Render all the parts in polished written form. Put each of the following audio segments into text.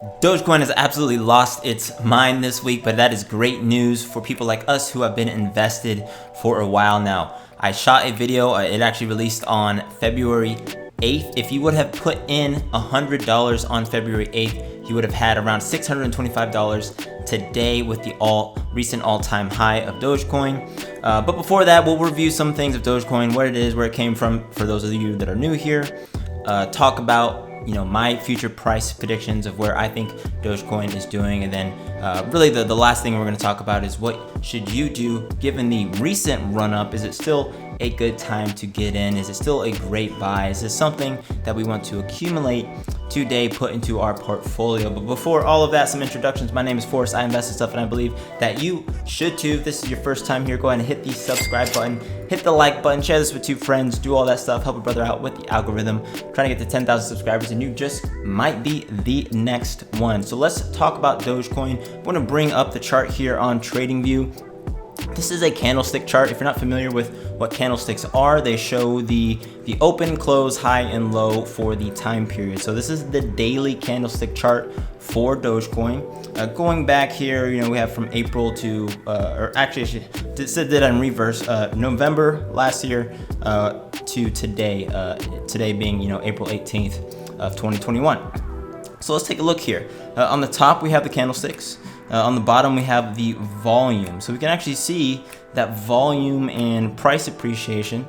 Dogecoin has absolutely lost its mind this week, but that is great news for people like us who have been invested for a while now. I shot a video, it actually released on February 8th. If you would have put in $100 on February 8th, you would have had around $625 today with the recent all-time high of Dogecoin. But before that, we'll review some things of Dogecoin, what it is, where it came from for those of you that are new here. Talk about my future price predictions of where I think Dogecoin is doing, and then really the last thing we're going to talk about is what should you do given the recent run up. Is it still a good time to get in? Is it still a great buy? Is this something that we want to accumulate today, put into our portfolio? But before all of that, some introductions. My name is Forrest. I invest in stuff, and I believe that you should too. If this is your first time here, go ahead and hit the subscribe button, hit the like button, share this with 2 friends, do all that stuff, help a brother out with the algorithm. Trying to get to 10,000 subscribers, and you just might be the next one. So let's talk about Dogecoin. I'm going to bring up the chart here on TradingView. This is a candlestick chart. If you're not familiar with what candlesticks are, they show the open, close, high, and low for the time period. So this is the daily candlestick chart for Dogecoin. Going back here, we have from April to, or actually I did it in reverse, November last year to today. Today being, April 18th of 2021. So let's take a look here. On the top, we have the candlesticks. On the bottom, we have the volume. So we can actually see that volume and price appreciation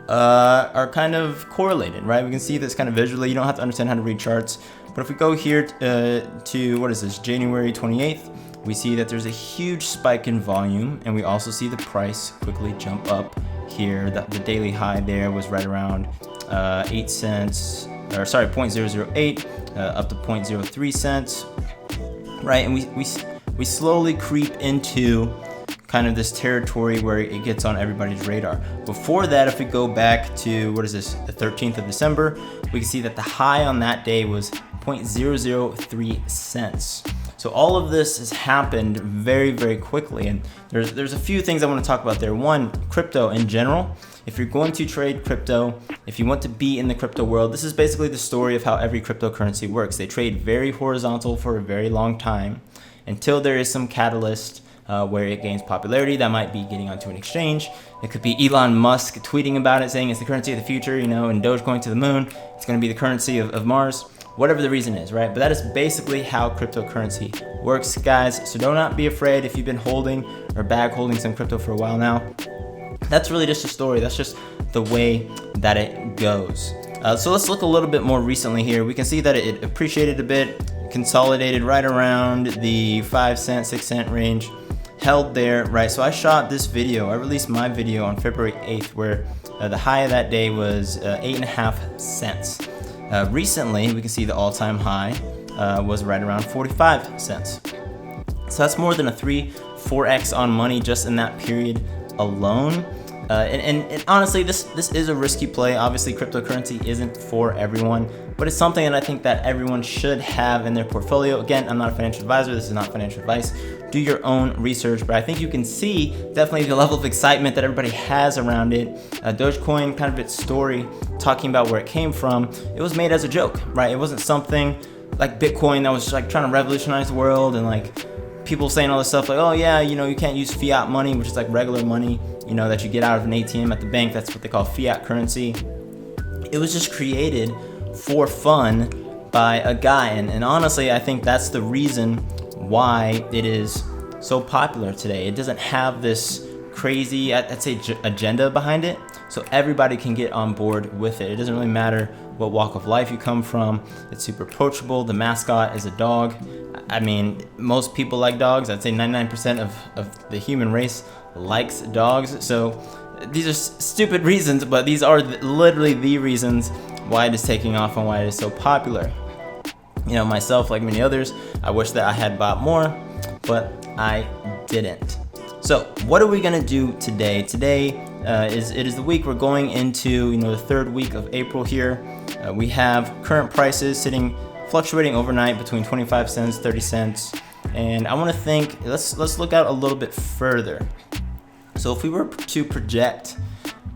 are kind of correlated, right? We can see this kind of visually. You don't have to understand how to read charts. But if we go here to, what is this, January 28th, we see that there's a huge spike in volume, and we also see the price quickly jump up here. The daily high there was right around 8 cents, or sorry, 0.008 up to 0.03 cents, right? And we slowly creep into kind of this territory where it gets on everybody's radar. Before that, if we go back to, what is this, the 13th of December, we can see that the high on that day was 0.003 cents. So all of this has happened very, very quickly, and there's a few things I want to talk about there. One, crypto in general. If you're going to trade crypto, if you want to be in the crypto world, this is basically the story of how every cryptocurrency works. They trade very horizontal for a very long time until there is some catalyst where it gains popularity. That might be getting onto an exchange. It could be Elon Musk tweeting about it, saying it's the currency of the future, and Dogecoin to the moon. It's going to be the currency of Mars. Whatever the reason is, right? But that is basically how cryptocurrency works, guys. So do not be afraid if you've been holding or bag holding some crypto for a while now. That's really just a story. That's just the way that it goes. So let's look a little bit more recently here. We can see that it appreciated a bit, consolidated right around the 5 cent, 6 cent range, held there, right? So I shot this video. I released my video on February 8th where the high of that day was 8.5 cents. Recently, we can see the all-time high was right around 45 cents. So that's more than a 4x on money just in that period alone. And honestly, this is a risky play. Obviously, cryptocurrency isn't for everyone, but it's something that I think that everyone should have in their portfolio. Again, I'm not a financial advisor. This is not financial advice. Do your own research, but I think you can see definitely the level of excitement that everybody has around it. Dogecoin, kind of its story, talking about where it came from. It was made as a joke, right? It wasn't something like Bitcoin that was like trying to revolutionize the world, and like people saying all this stuff like, oh yeah, you can't use fiat money, which is like regular money, that you get out of an ATM at the bank. That's what they call fiat currency. It was just created for fun by a guy, and honestly, I think that's the reason why it is so popular today. It doesn't have this crazy, I'd say, agenda behind it, so everybody can get on board with it. It doesn't really matter what walk of life you come from. It's super approachable. The mascot is a dog. I mean, most people like dogs. I'd say 99% of the human race likes dogs. So these are stupid reasons, but these are literally the reasons why it is taking off and why it is so popular. Myself, like many others, I wish that I had bought more, but I didn't. So what are we gonna do today? Today it is the week we're going into, the 3rd week of April here. We have current prices fluctuating overnight between 25 cents, 30 cents. And I want to think, let's look out a little bit further. So if we were to project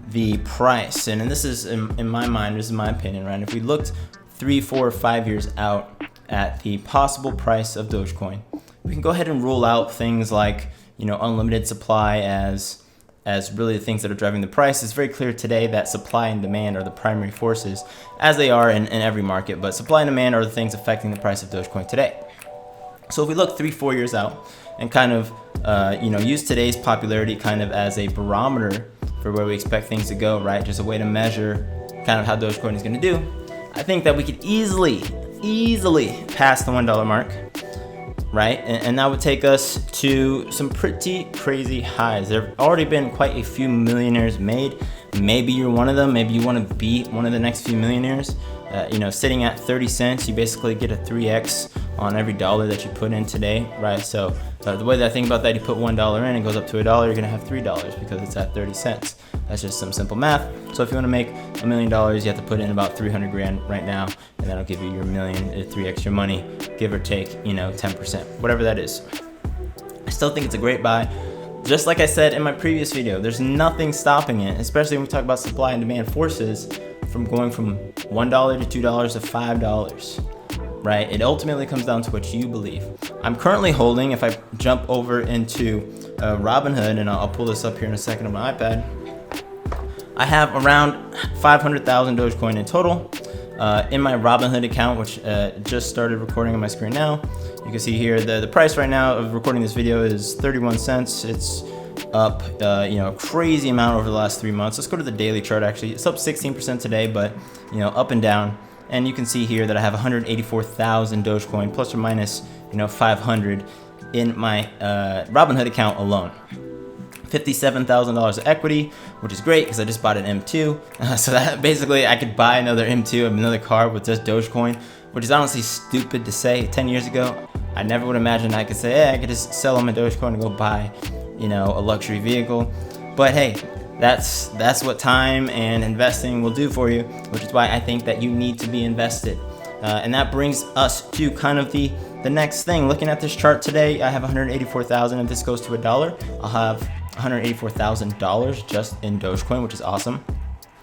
the price, and this is in my mind, this is my opinion, right? If we looked 3, 4, 5 years out, at the possible price of Dogecoin, we can go ahead and rule out things like, unlimited supply as really the things that are driving the price. It's very clear today that supply and demand are the primary forces, as they are in every market, but supply and demand are the things affecting the price of Dogecoin today. So if we look 3-4 years out and kind of, use today's popularity kind of as a barometer for where we expect things to go, right? Just a way to measure kind of how Dogecoin is going to do. I think that we could easily pass the $1 mark, right? And that would take us to some pretty crazy highs. There have already been quite a few millionaires made. Maybe you're one of them. Maybe you want to be one of the next few millionaires. Sitting at 30 cents, you basically get a 3x on every dollar that you put in today, right? So the way that I think about that, you put $1 in, it goes up to $1, you're gonna have $3 because it's at 30 cents. That's just some simple math. So if you wanna make $1 million, you have to put in about 300 grand right now, and that'll give you your million, 3x your money, give or take, 10%, whatever that is. I still think it's a great buy. Just like I said in my previous video, there's nothing stopping it, especially when we talk about supply and demand forces, from going from $1 to $2 to $5, right? It ultimately comes down to what you believe. I'm currently holding, if I jump over into Robinhood, and I'll pull this up here in a second on my iPad, I have around 500,000 Dogecoin in total. In my Robinhood account, which just started recording on my screen now, you can see here the price right now of recording this video is 31 cents. It's up, a crazy amount over the last 3 months. Let's go to the daily chart. Actually, it's up 16% today, but up and down. And you can see here that I have 184,000 Dogecoin, plus or minus 500 in my Robinhood account alone. $57,000 of equity, which is great because I just bought an M2. So that basically I could buy another M2 of another car with just Dogecoin, which is honestly stupid to say. 10 years ago, I never would imagine I could say, hey, I could just sell them a Dogecoin and go buy, a luxury vehicle. But hey, that's what time and investing will do for you, which is why I think that you need to be invested. And that brings us to kind of the next thing. Looking at this chart today, I have 184,000. If this goes to $1, I'll have $184,000 just in Dogecoin, which is awesome.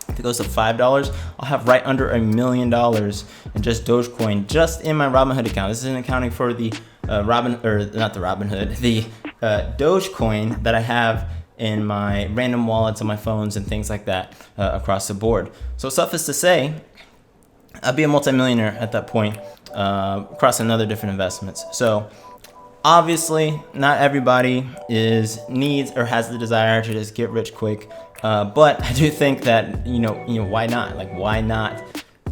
If it goes to $5, I'll have right under $1 million in just Dogecoin, just in my Robinhood account. This isn't accounting for the Dogecoin that I have in my random wallets on my phones and things like that across the board. So suffice to say, I'll be a multimillionaire at that point across another different investments. So obviously, not everybody needs or has the desire to just get rich quick. But I do think that, why not? Like, why not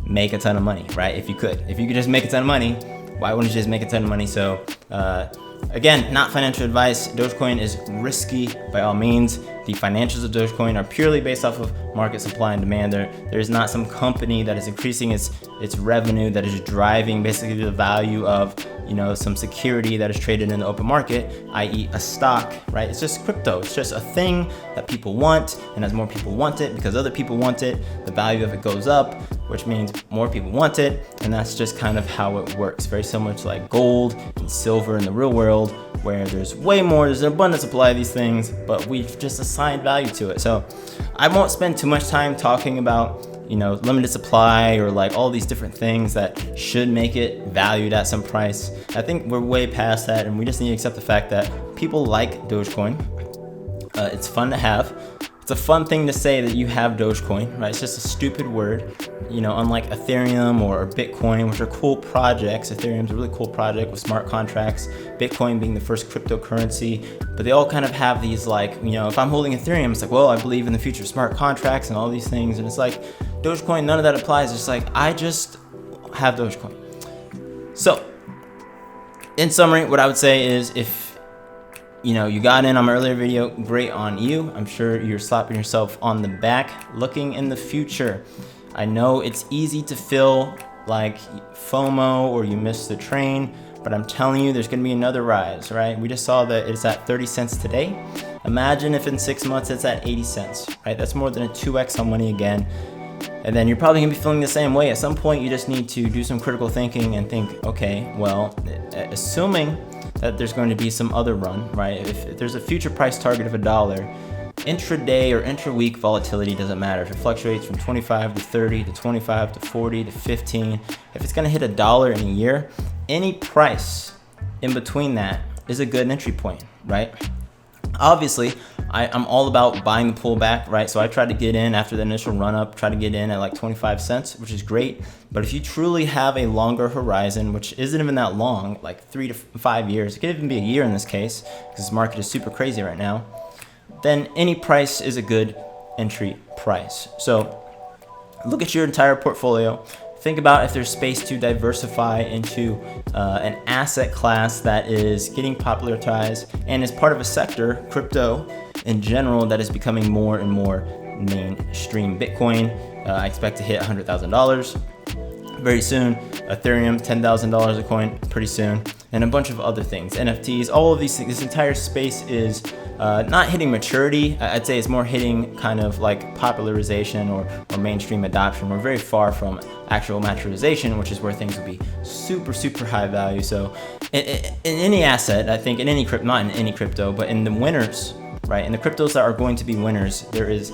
make a ton of money, right? If you could just make a ton of money, why wouldn't you just make a ton of money? So, again, not financial advice. Dogecoin is risky by all means. The financials of Dogecoin are purely based off of market supply and demand. There is not some company that is increasing its revenue, that is driving basically the value of some security that is traded in the open market, i.e. a stock, right? It's just crypto. It's just a thing that people want, and as more people want it, because other people want it, the value of it goes up, which means more people want it, and that's just kind of how it works. Very similar to like gold and silver in the real world, where there's an abundant supply of these things, but we've just assigned value to it. So I won't spend too much time talking about limited supply or like all these different things that should make it valued at some price. I think we're way past that, and we just need to accept the fact that people like Dogecoin. It's fun to have. It's a fun thing to say that you have Dogecoin, right? It's just a stupid word, unlike Ethereum or Bitcoin, which are cool projects. Ethereum's a really cool project with smart contracts, Bitcoin being the first cryptocurrency, but they all kind of have these like, if I'm holding Ethereum, it's like, well, I believe in the future of smart contracts and all these things. And it's like, Dogecoin, none of that applies. It's like, I just have Dogecoin. So in summary, what I would say is if you got in on my earlier video, great on you. I'm sure you're slapping yourself on the back. Looking in the future, I know it's easy to feel like FOMO or you missed the train, but I'm telling you, there's gonna be another rise, right? We just saw that it's at 30 cents today. Imagine if in 6 months it's at 80 cents, right? That's more than a 2x on money again. And then you're probably gonna be feeling the same way. At some point, you just need to do some critical thinking and think, okay, well, assuming that there's going to be some other run, right? If there's a future price target of $1, intraday or intra-week volatility doesn't matter. If it fluctuates from 25 to 30 to 25 to 40 to 15, if it's gonna hit $1 in a year, any price in between that is a good entry point, right? Obviously, I'm all about buying the pullback, right? So I try to get in after the initial run up, try to get in at like 25 cents, which is great. But if you truly have a longer horizon, which isn't even that long, like 3 to 5 years, it could even be a year in this case, because this market is super crazy right now, then any price is a good entry price. So look at your entire portfolio. Think about if there's space to diversify into an asset class that is getting popularized and is part of a sector, crypto in general, that is becoming more and more mainstream. Bitcoin, I expect to hit $100,000 very soon. Ethereum, $10,000 a coin pretty soon. And a bunch of other things, NFTs, all of these things. This entire space is not hitting maturity. I'd say it's more hitting kind of like popularization or mainstream adoption. We're very far from actual maturization, which is where things will be super, super high value. So in any asset, I think in any crypto, not in any crypto, but in the winners, right? In the cryptos that are going to be winners, there is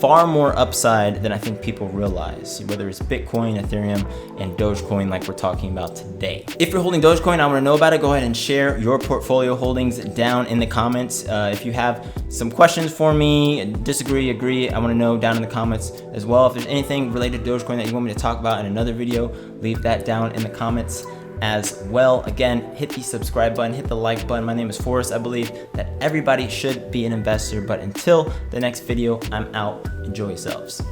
far more upside than I think people realize, whether it's Bitcoin, Ethereum, and Dogecoin like we're talking about today. If you're holding Dogecoin, I want to know about it. Go ahead and share your portfolio holdings down in the comments. If you have some questions for me, disagree, agree, I want to know down in the comments as well. If there's anything related to Dogecoin that you want me to talk about in another video, leave that down in the comments as well. Again, hit the subscribe button, hit the like button. My name is Forrest. I believe that everybody should be an investor, but until the next video, I'm out. Enjoy yourselves.